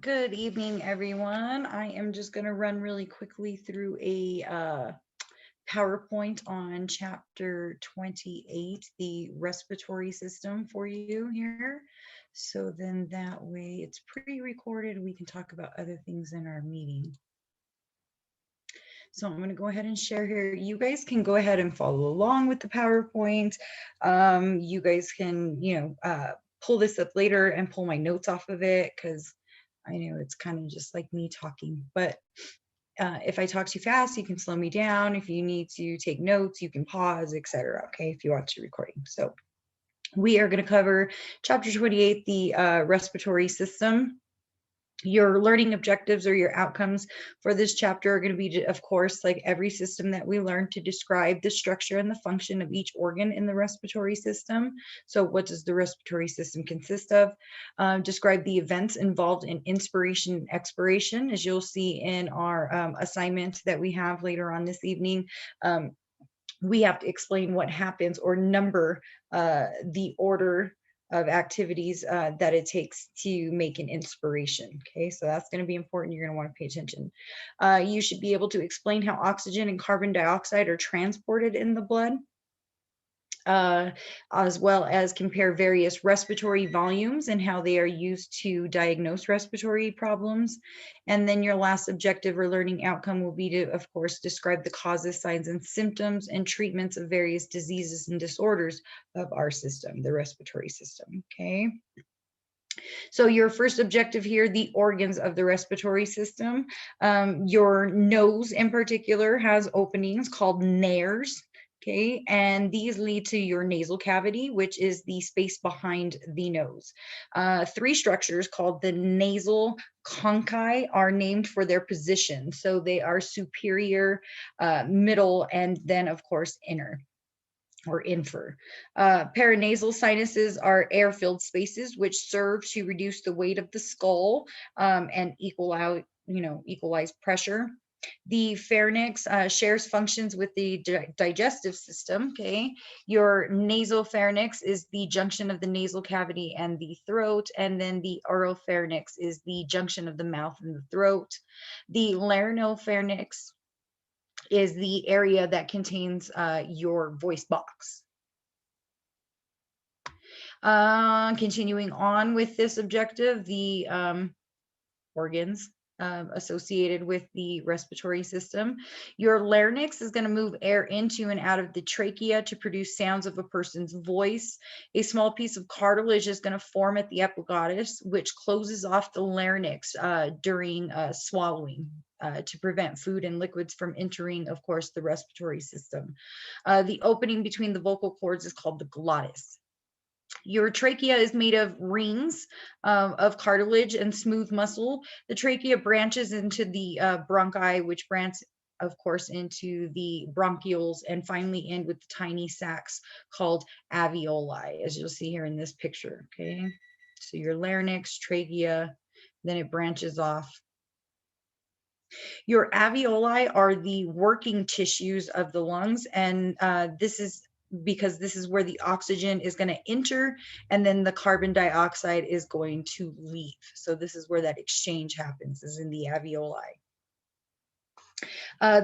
Good evening, everyone. I am just going to run really quickly through a PowerPoint on chapter 28, the respiratory system for you here. So then that way it's pre-recorded. We can talk about other things in our meeting. So I'm going to go ahead and share here. You guys can go ahead and follow along with the PowerPoint. You guys can, pull this up later and pull my notes off of it because I know it's kind of just like me talking, but if I talk too fast, you can slow me down. If you need to take notes, you can pause, etc. Okay, if you watch the recording. So we are going to cover chapter 28, the respiratory system. Your learning objectives or your outcomes for this chapter are going to be, of course, like every system that we learn, to describe the structure and the function of each organ in the respiratory system. So what does the respiratory system consist of? Describe the events involved in inspiration and expiration, as you'll see in our assignment that we have later on this evening. We have to explain what happens or number the order of activities that it takes to make an inspiration. Okay, so that's going to be important. You're going to want to pay attention. You should be able to explain how oxygen and carbon dioxide are transported in the blood. As well as compare various respiratory volumes and how they are used to diagnose respiratory problems. And then your last objective or learning outcome will be to, of course, describe the causes, signs, and symptoms and treatments of various diseases and disorders of our system, the respiratory system. Okay. So your first objective here, the organs of the respiratory system. Your nose in particular has openings called nares. Okay, and these lead to your nasal cavity, which is the space behind the nose. Three structures called the nasal conchae are named for their position. So they are superior, middle, and then, of course, inner or infer. Paranasal sinuses are air-filled spaces which serve to reduce the weight of the skull and equalize pressure. The pharynx shares functions with the digestive system. Okay, your nasopharynx is the junction of the nasal cavity and the throat, and then the oropharynx is the junction of the mouth and the throat. The laryngopharynx is the area that contains your voice box. Continuing on with this objective, the organs associated with the respiratory system. Your larynx is going to move air into and out of the trachea to produce sounds of a person's voice. A small piece of cartilage is going to form at the epiglottis, which closes off the larynx during swallowing. To prevent food and liquids from entering, of course, the respiratory system. The opening between the vocal cords is called the glottis. Your trachea is made of rings of cartilage and smooth muscle. The trachea branches into the bronchi, which branch, of course, into the bronchioles, and finally end with the tiny sacs called alveoli, as you'll see here in this picture. Okay, so your larynx, trachea, then it branches off. Your alveoli are the working tissues of the lungs, and this is because this is where the oxygen is going to enter and then the carbon dioxide is going to leave. So this is where that exchange happens, is in the alveoli.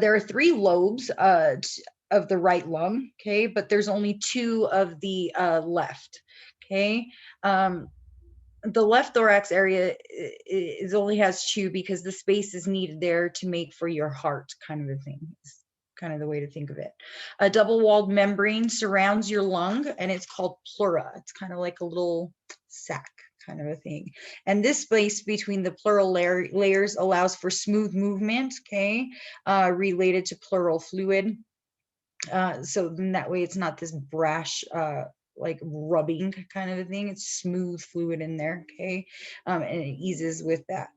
There are three lobes of the right lung, okay, but there's only two of the left, okay. The left thorax area is only has two because the space is needed there to make for your heart, kind of a thing. It's kind of the way to think of it. A double-walled membrane surrounds your lung, and it's called pleura. It's kind of like a little sac, kind of a thing. And this space between the pleural layers allows for smooth movement, okay, related to pleural fluid. So then that way it's not this brash, like rubbing kind of a thing. It's smooth fluid in there, okay, and it eases with that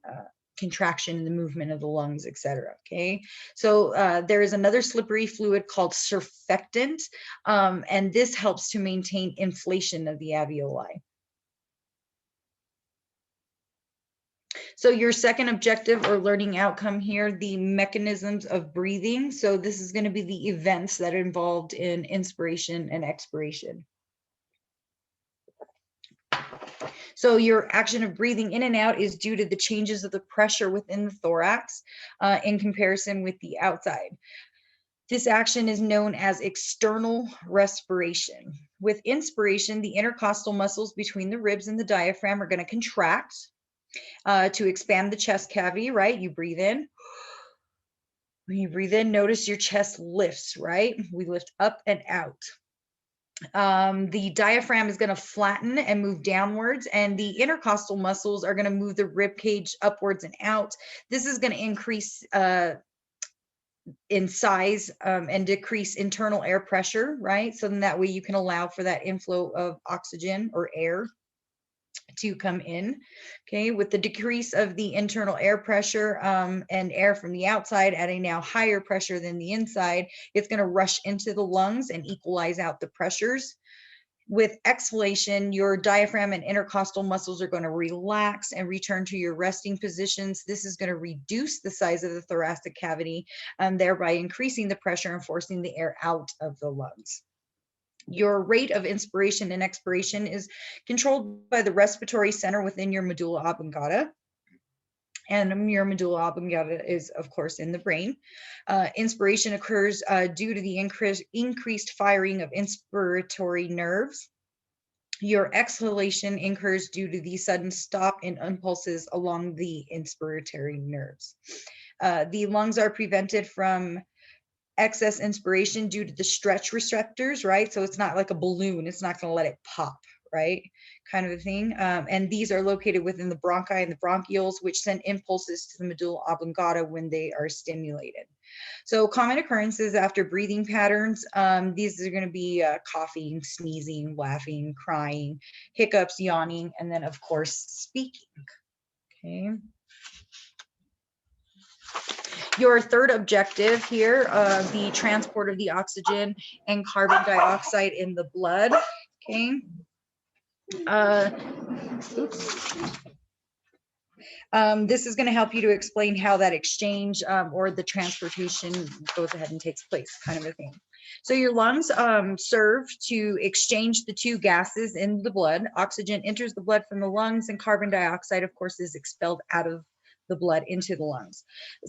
contraction in the movement of the lungs, etc. Okay, so there is another slippery fluid called surfactant, and this helps to maintain inflation of the alveoli. So your second objective or learning outcome here, the mechanisms of breathing. So this is going to be the events that are involved in inspiration and expiration. So your action of breathing in and out is due to the changes of the pressure within the thorax in comparison with the outside. This action is known as external respiration. With inspiration, the intercostal muscles between the ribs and the diaphragm are going to contract to expand the chest cavity, right? You breathe in. When you breathe in, notice your chest lifts, right? We lift up and out. The diaphragm is going to flatten and move downwards, and the intercostal muscles are going to move the rib cage upwards and out. This is going to increase in size and decrease internal air pressure, right? So then that way you can allow for that inflow of oxygen or air to come in. Okay, with the decrease of the internal air pressure and air from the outside at a now higher pressure than the inside, it's going to rush into the lungs and equalize out the pressures. With exhalation, your diaphragm and intercostal muscles are going to relax and return to your resting positions. This is going to reduce the size of the thoracic cavity, thereby increasing the pressure and forcing the air out of the lungs. Your rate of inspiration and expiration is controlled by the respiratory center within your medulla oblongata. And your medulla oblongata is, of course, in the brain. Inspiration occurs due to the increased firing of inspiratory nerves. Your exhalation occurs due to the sudden stop in impulses along the inspiratory nerves. The lungs are prevented from excess inspiration due to the stretch receptors, right? So it's not like a balloon, it's not going to let it pop, right? Kind of a thing. And these are located within the bronchi and the bronchioles, which send impulses to the medulla oblongata when they are stimulated. So common occurrences after breathing patterns, these are going to be coughing, sneezing, laughing, crying, hiccups, yawning, and then of course speaking. Okay. Your third objective here, the transport of the oxygen and carbon dioxide in the blood. Okay. Oops. This is going to help you to explain how that exchange or the transportation goes ahead and takes place, kind of a thing. So your lungs serve to exchange the two gases in the blood. Oxygen enters the blood from the lungs, and carbon dioxide, of course, is expelled out of the blood into the lungs.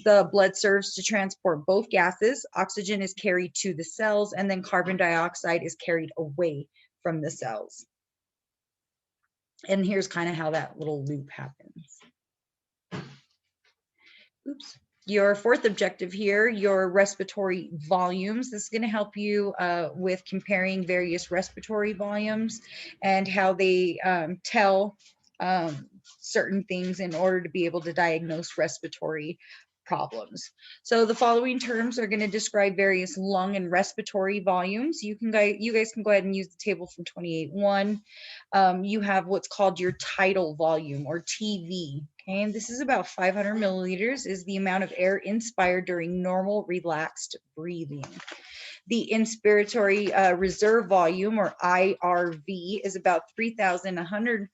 The blood serves to transport both gases. Oxygen is carried to the cells, and then carbon dioxide is carried away from the cells. And here's kind of how that little loop happens. Oops. Your fourth objective here, your respiratory volumes. This is going to help you with comparing various respiratory volumes and how they tell certain things in order to be able to diagnose respiratory problems. So the following terms are going to describe various lung and respiratory volumes. You guys can go ahead and use the table from 28.1. You have what's called your tidal volume, or TV. Okay, and this is about 500 milliliters, is the amount of air inspired during normal relaxed breathing. The inspiratory reserve volume, or IRV, is about 3,100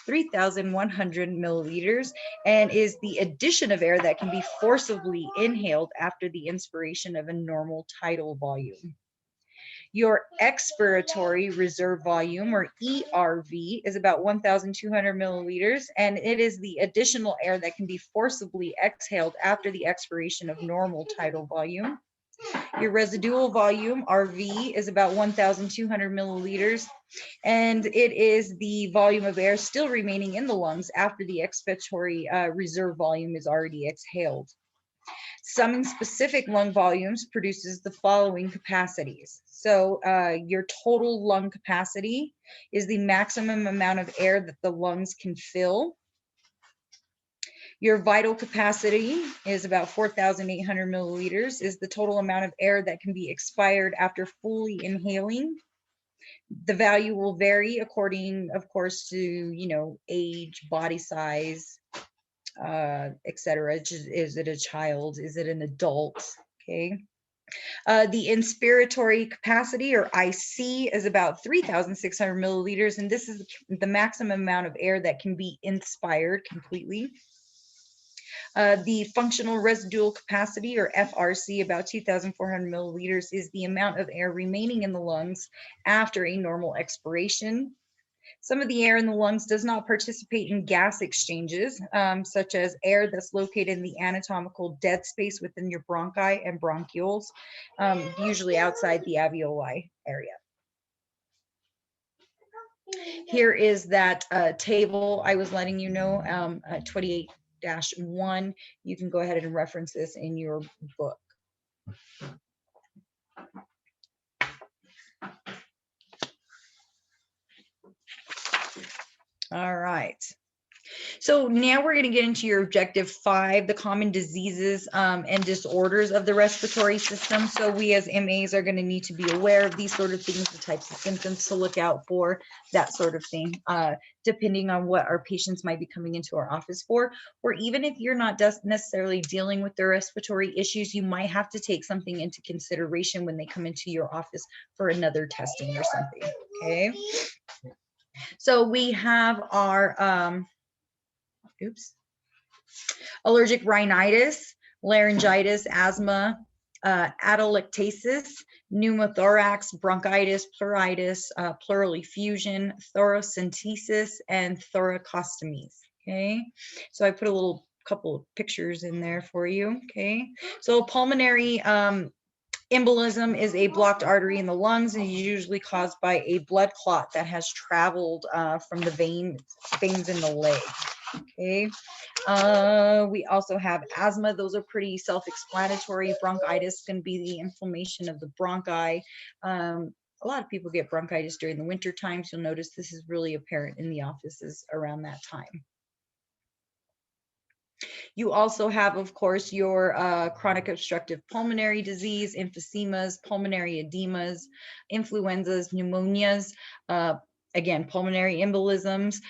milliliters, and is the addition of air that can be forcibly inhaled after the inspiration of a normal tidal volume. Your expiratory reserve volume, or ERV, is about 1,200 milliliters, and it is the additional air that can be forcibly exhaled after the expiration of normal tidal volume. Your residual volume, RV, is about 1,200 milliliters, and it is the volume of air still remaining in the lungs after the expiratory reserve volume is already exhaled. Summing specific lung volumes produces the following capacities. So your total lung capacity is the maximum amount of air that the lungs can fill. Your vital capacity is about 4,800 milliliters, is the total amount of air that can be expired after fully inhaling. The value will vary according, of course, to, age, body size, etc. Is it a child? Is it an adult? Okay. The inspiratory capacity, or IC, is about 3,600 milliliters, and this is the maximum amount of air that can be inspired completely. The functional residual capacity, or FRC, about 2,400 milliliters, is the amount of air remaining in the lungs after a normal expiration. Some of the air in the lungs does not participate in gas exchanges, such as air that's located in the anatomical dead space within your bronchi and bronchioles, usually outside the alveoli area. Here is that table I was letting you know, 28-1. You can go ahead and reference this in your book. All right. So now we're going to get into your objective 5, the common diseases and disorders of the respiratory system. So we as MAs are going to need to be aware of these sort of things, the types of symptoms to look out for, that sort of thing, depending on what our patients might be coming into our office for. Or even if you're not necessarily dealing with their respiratory issues, you might have to take something into consideration when they come into your office for another testing or something, okay? So we have our allergic rhinitis, laryngitis, asthma, atelectasis, pneumothorax, bronchitis, pleuritis, pleural effusion, thoracentesis, and thoracostomies. Okay, so I put a little couple of pictures in there for you. Okay, so pulmonary embolism is a blocked artery in the lungs and is usually caused by a blood clot that has traveled from the veins in the leg. Okay. We also have asthma. Those are pretty self-explanatory. Bronchitis can be the inflammation of the bronchi. A lot of people get bronchitis during the winter times. You'll notice this is really apparent in the offices around that time. You also have, of course, your chronic obstructive pulmonary disease, emphysemas, pulmonary edemas, influenzas, pneumonias, again, pulmonary embolisms,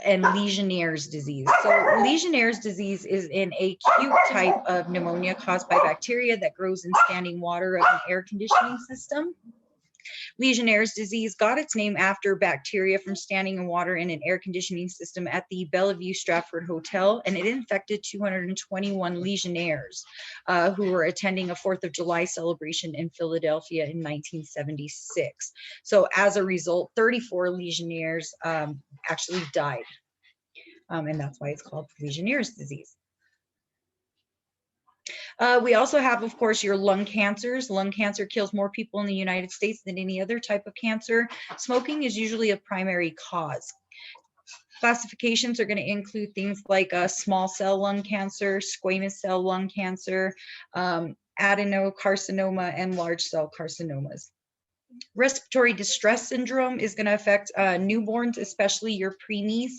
and Legionnaire's disease. So Legionnaire's disease is an acute type of pneumonia caused by bacteria that grows in standing water of an air conditioning system. Legionnaire's disease got its name after bacteria from standing in water in an air conditioning system at the Bellevue Stratford Hotel, and it infected 221 Legionnaires who were attending a 4th of July celebration in Philadelphia in 1976. So as a result, 34 Legionnaires actually died, and that's why it's called Legionnaire's disease. We also have, of course, your lung cancers. Lung cancer kills more people in the United States than any other type of cancer. Smoking is usually a primary cause. Classifications are going to include things like small cell lung cancer, squamous cell lung cancer, adenocarcinoma, and large cell carcinomas. Respiratory distress syndrome is going to affect newborns, especially your preemies.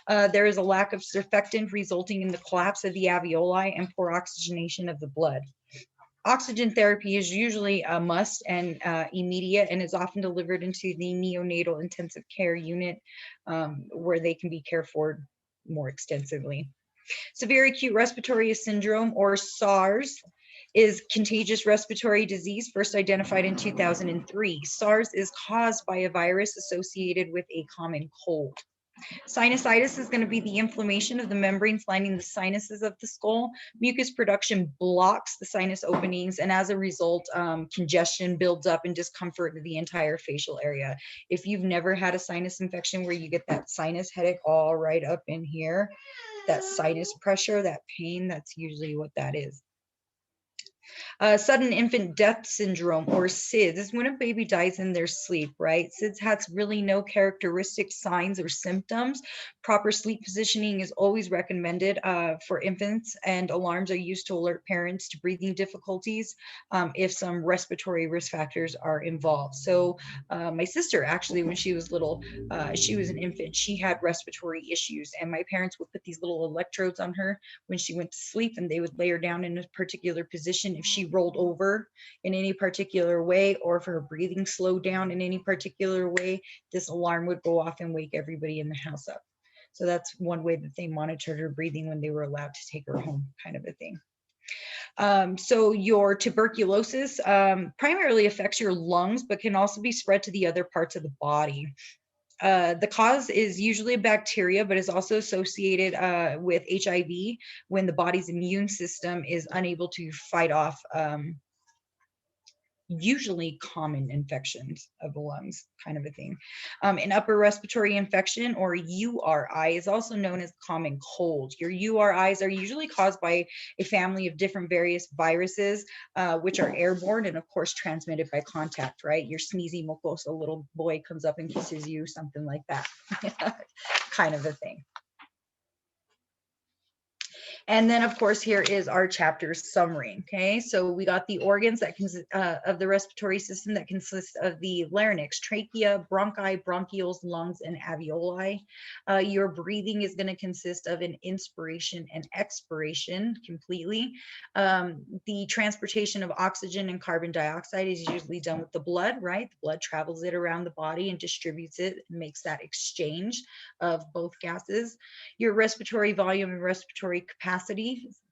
There is a lack of surfactant resulting in the collapse of the alveoli and poor oxygenation of the blood. Oxygen therapy is usually a must and immediate, and is often delivered into the neonatal intensive care unit where they can be cared for more extensively. Severe acute respiratory syndrome, or SARS, is contagious respiratory disease first identified in 2003. SARS is caused by a virus associated with a common cold. Sinusitis is going to be the inflammation of the membranes lining the sinuses of the skull. Mucus production blocks the sinus openings, and as a result, congestion builds up and discomfort in the entire facial area. If you've never had a sinus infection where you get that sinus headache all right up in here, that sinus pressure, that pain, that's usually what that is. Sudden infant death syndrome, or SIDS, is when a baby dies in their sleep, right? SIDS has really no characteristic signs or symptoms. Proper sleep positioning is always recommended for infants, and alarms are used to alert parents to breathing difficulties if some respiratory risk factors are involved. So my sister, actually, when she was little, she was an infant, she had respiratory issues, and my parents would put these little electrodes on her when she went to sleep, and they would lay her down in a particular position. If she rolled over in any particular way, or if her breathing slowed down in any particular way, this alarm would go off and wake everybody in the house up. So that's one way that they monitored her breathing when they were allowed to take her home, kind of a thing. So your tuberculosis primarily affects your lungs, but can also be spread to the other parts of the body. The cause is usually a bacteria, but is also associated with HIV when the body's immune system is unable to fight off usually common infections of the lungs, kind of a thing. An upper respiratory infection, or URI, is also known as common cold. Your URIs are usually caused by a family of different various viruses, which are airborne and, of course, transmitted by contact, right? Your sneezy mucosa little boy comes up and kisses you, something like that, kind of a thing. And then, of course, here is our chapter summary. Okay, so we got the organs that consist of the respiratory system that consists of the larynx, trachea, bronchi, bronchioles, lungs, and alveoli. Your breathing is going to consist of an inspiration and expiration completely. The transportation of oxygen and carbon dioxide is usually done with the blood, right? The blood travels it around the body and distributes it and makes that exchange of both gases. Your respiratory volume and respiratory capacity,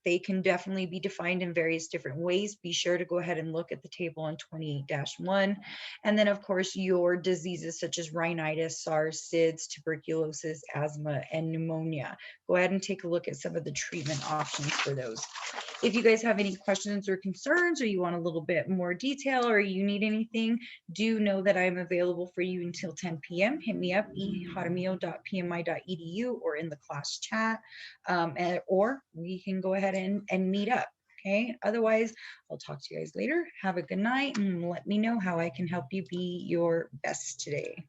they can definitely be defined in various different ways. Be sure to go ahead and look at the table on 28-1. And then, of course, your diseases such as rhinitis, SARS, SIDS, tuberculosis, asthma, and pneumonia. Go ahead and take a look at some of the treatment options for those. If you guys have any questions or concerns, or you want a little bit more detail, or you need anything, do know that I'm available for you until 10 p.m. Hit me up, ejaramillo.pmi.edu, or in the class chat, or we can go ahead and meet up. Okay. Otherwise, I'll talk to you guys later. Have a good night, and let me know how I can help you be your best today.